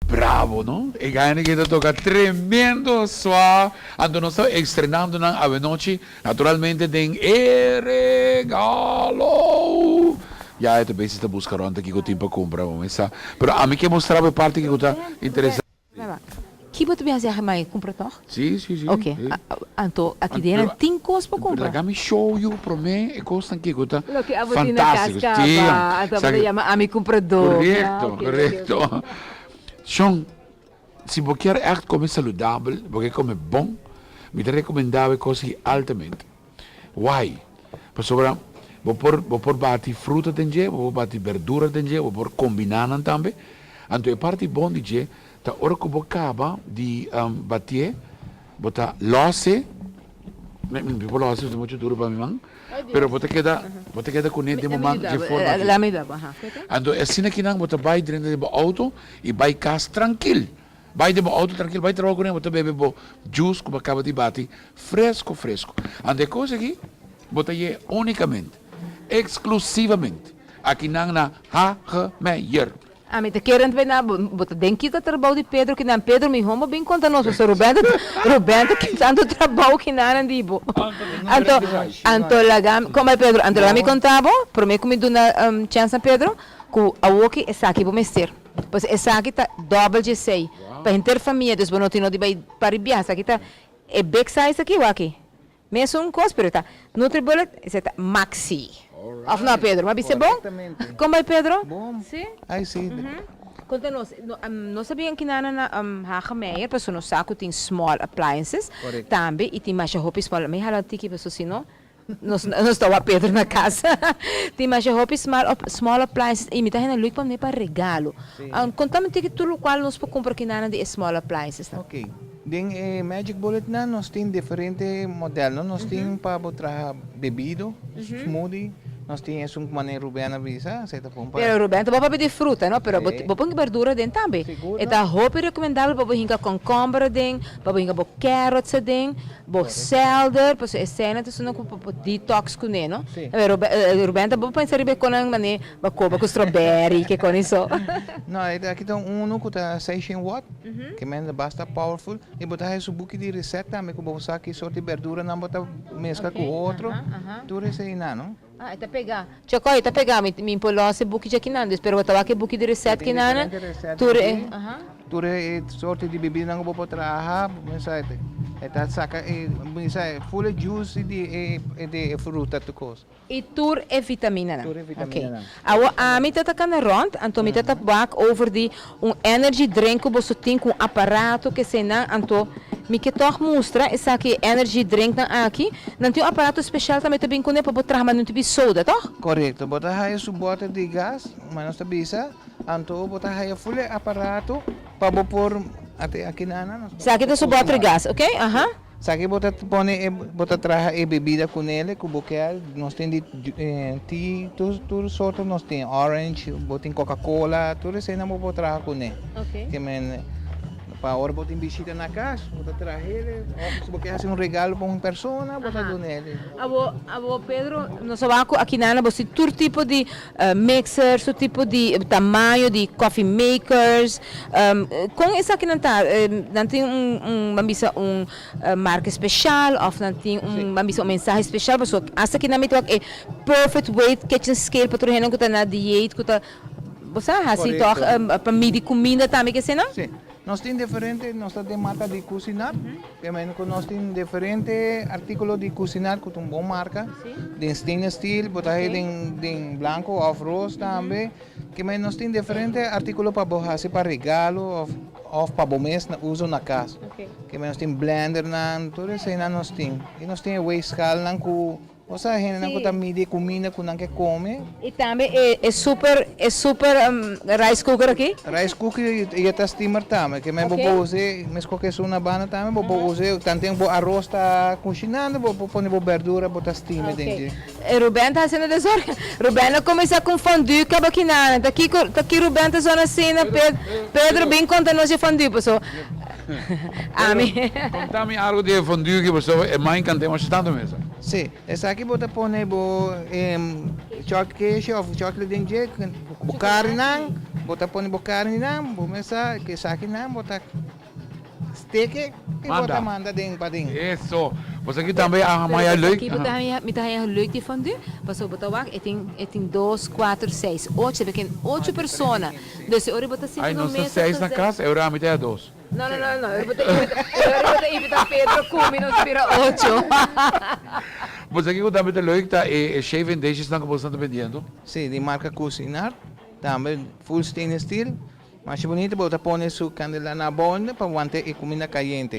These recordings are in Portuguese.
Bravo, no? E ganha que toca tremendo suave. Ando nós estamos estrenando na Avenoche, naturalmente tem regalo. Ja, het beste te buscar onde que eu tenho para comprar, mas pero a mim que mostrar a parte que está interessante. Que você vai fazer mais compra toch? Sim, sim, sim. Ok. Então, aqui dentro tem coisas para comprar. Laga me show you para mim e custa que está fantástico. Sim. Então, você chama a mim comprador. Correto, correto. Sean, se você quer echt comer saudável, você comer bom, me recomendável coisas altamente. Why? Por sobre vou por bater fruta dentro, vou bater verdura dentro, vou por combinar também. Então, a parte bom de je, tá hora que você acaba de bater, botar loce, tipo loce, é muito duro para mim, pero você queda com ele de momento de forma. La me dá, Então, assim que não, você vai dentro do auto e vai casa tranquilo. Vai de auto tranquilo, vai trabalhar com ele, você bebe juice que acaba de bater, fresco. Então, a coisa aqui, você unicamente. Exclusivamente aqui na Hagemeyer. A mim te querendo ver na bota denki do trabalho de Pedro que não Pedro me homo bem conta nós o Roberto que tanto trabalho que não andibo. Anto lagam como é Pedro anto lagam me contava por mim comido na chance Pedro que a woki essa aqui vou mester. Pois essa aqui tá double de sei para inter família dos bonotino de vai para biasa aqui tá é big size aqui aqui. Mesmo coisa tá Nutribullet esse tá maxi. Of não, Pedro, mas é bom? Como é, Pedro? Bom. Sim? Ai, sim. Conta-nos, nós sabíamos que na Hagemeyer, pessoal, no saco tem small appliances, também, e tem mais roupa small, mas ela tem que pessoal, se não, nós estamos a Pedro na casa, tem mais roupa small appliances, e me está indo para regalo. Conta-me que tudo qual nós podemos comprar que na de small appliances. Ok. Din Magic Bullet na, nós temos diferentes modelos, nós temos para botar bebido, smoothie, nós temos uma maneira rubiana visa, certo? Pero Ruben, tu pode pedir fruta, não? Pero pode verdura dentro também. E tá roupa recomendável para hinga concombre dentro, para hinga carrots dentro, para celery, para essa cena tu não para detox com ele, não? Ruben, tá bom pensar em com uma maneira, para comer com strawberry, que com isso. Não, aqui tem que tá 600 watt, que é bastante powerful, e botar esse book de receita, me que você aqui sorte de verdura, não botar mescla com outro, tudo isso aí não? Ah, está pegar. Choco, está pegar. Me impolou esse book de aqui não. Espero que aqui book de receita que não. Tudo é sorte de bebida não vou trabalhar, mas é saca é full juice de fruta tu coisa. E tur é vitamina. Tur é vitamina. A mim tá kana rond, então me tá back over de energy drink que você tem com aparato que se não, então me que toch mostra essa aqui energy drink aqui, não tem aparato especial também também com para botar mas não tem soda, toch? Correto, botar aí suporte de gás, mas não está bisa, então botar aí full aparato para pôr até aqui na. Essa aqui tem suporte de gás, ok? Saki bota traja e bebida com ele, com boquear, nós temos tea, tudo sorte nós temos orange, botem Coca-Cola, tudo isso aí não vou trazer com ele. Ok. Que para a hora botem visita na casa, bota trazer ele, se você fazer regalo para uma pessoa, bota com ele. Abo Pedro, nós vamos aqui na você todo tipo de mixers, todo tipo de tamanho de coffee makers, com essa aqui não tem marca especial, ou não tem uma mensagem especial, mas essa aqui na minha é perfect weight kitchen scale para tornar que está na dieta, que está você assim toch para medir comida também que não? Sim. Nós temos diferentes, nós temos marca de cozinhar, que nós temos diferentes artículos de cozinhar com uma boa marca, de stainless steel, botar aí de branco ou rosa também, que nós temos diferentes artículos para fazer para regalo ou para o mês uso na casa. Que nós temos blender, tudo isso aí nós temos. E nós temos weigh scale com o sea, gente não está medir comida com não que come. E também é super rice cooker aqui? Rice cooker e até steamer também, que eu vou usar, mas qualquer uma bana também, vou usar, tanto o arroz está cozinhando, vou pôr verdura, botar steamer dentro. Ruben está sendo desordem. Ruben começa com fondue que aqui na, daqui Ruben está sendo assim, Pedro bem conta nós de fondue, pessoal. Contame algo de fondue que você é mais encantado, mas tanto mesmo. Sim, essa aqui bota pone bo chocolate of chocolate ding je, bukari nang, bota pone bukari nang, bo mesa que saki nang, bota steak e bota manda ding pading. Isso. Você aqui também a Maya leuk. Aqui met hij leuk die van u. Pas op het wacht, het in 2, 4, 6, 8, heb ik in 8 personen. Dus ori bota 5 Aí no nós mesa. 6 na casa, eu era a mitad 2. Não, ori bota invita Pedro kumi no spira 8. Você aqui também tá leuk, tá shaving dishes que você está vendendo. Sim, de marca Cucinar, também full stainless steel. Mas bonito, bota pone su candela na bonde para manter a comida caliente.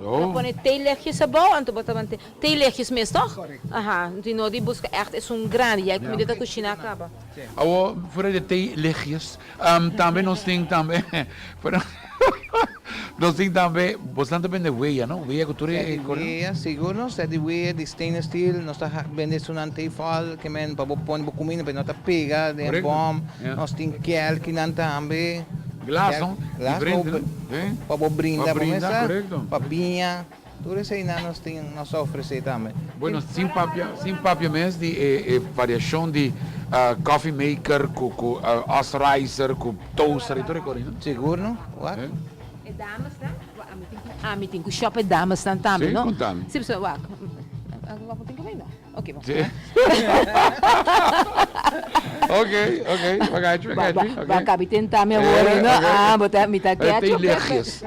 Oh. Pone theelegjes sabão, en toen bota man theelegjes mis toch? Aha, die no die busca echt is um grande, jij komt dit a cozinhar acaba. Agora, fora de ter lichtjes, também nós temos também, nós temos também, você também de weia, não? Weia cultura é Weia, seguro, se de weia, de stainless steel, nós está vendendo um antifal, que men para pôr comida, para não tá pega, de bom, nós temos kel que não também. Glas, não? Glas, para brindar, para pinha, tudo isso aí nós temos, nós oferecer também. Bueno, sem papia mesmo, de variação de coffee maker, com ice ricer, com toaster e tudo isso, Seguro, não? É dames, tá? Me tem que shop é dames também, Sim, não? contando. Sim, pessoal, wak. Agora tem que ver, não? Ok, bom. Sim. Ok, bagagem. Vai cabe tentar me agora, não? Botar me tá quieto. Tem lichtjes.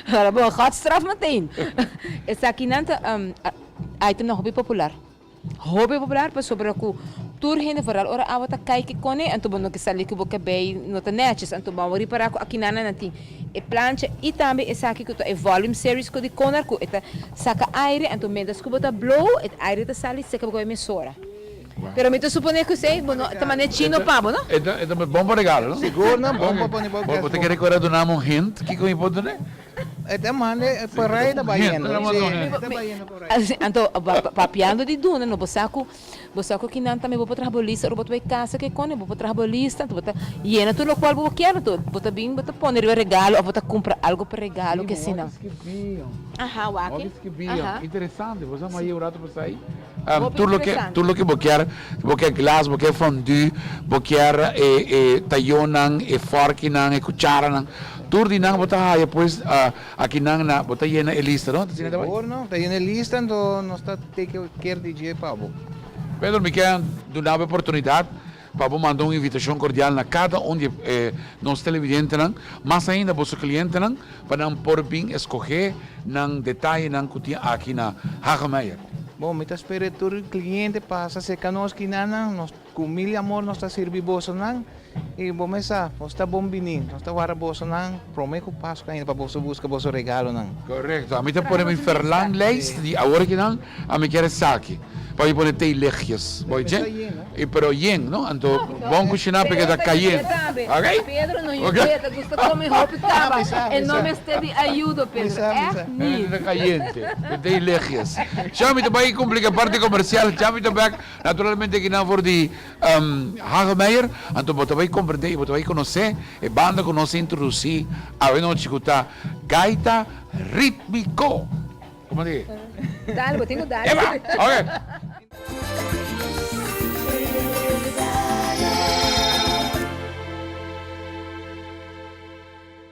Agora, bom, gaat straf meteen. Essa aqui não item na hobby popular. Hobby popular, para sobre o tour heen vooral ora awata kijken kon en toen ben ik sali que boca bij nota netjes en toen ben we para aqui nana nanti e plancha e também essa aqui que é volume series que de conar que eta saca aire en toen mendas que bota blow et aire ta sali seca boca emissora. Pero me tu supone que sei, bueno, tamane chino pabo, no? É bom para regalo, não? Seguro, não? Bom para pôr no Você quer recordar do nome um hint? Que como pode, né? É mane parai da baiano. Então, papiando de duna, no bosaco que não também vou para bolista, ou botar casa que cone, vou para bolista, tu botar llena tudo o qual vou querer, tu botar bem, botar pôr regalo, ou botar comprar algo para regalo que se não. Aham, waki. Interessante, você vai ir para sair. Tudo que você quer glass, você quer fondue, você quer tayonan, forkinan, cucharanan. Tudo de não botar aí depois aqui não na botar llena a lista, não? Seguro, não? Tá llena a lista, então nós tá ter que quer DJ Pablo. Pedro, me quer dar a oportunidade para mandar uma invitação cordial na cada onde nós televidentes, mas ainda para os clientes, para não por bem escolher não detalhe não que tinha aqui na Hagemeyer. Bom, me espera todo o cliente passa se canos que nós com mil amor nós tá servir bolso não e bom essa nós tá bom menino nós tá vara bolso não prometo passo ainda para bolso busca bolso regalo não. Correto. A mim tá por mim Ferland lijst die agora que não a mim quer saque. Pode pôr tem leches, pode? E pero yen, não? Então bom cozinhar porque tá caindo. Ok? Pedro não inventa, gusta comer roupa tava. Em nome de ajuda, Pedro. É ni. Está caliente. Tem leches. Chame também complica a parte comercial. Chame também naturalmente que não for de Hagemeyer. Então você vai compreender, você vai conhecer, e banda que nós introduzir a noite que está gaita rítmico. Como diz? Dale, botinho dale. Ok.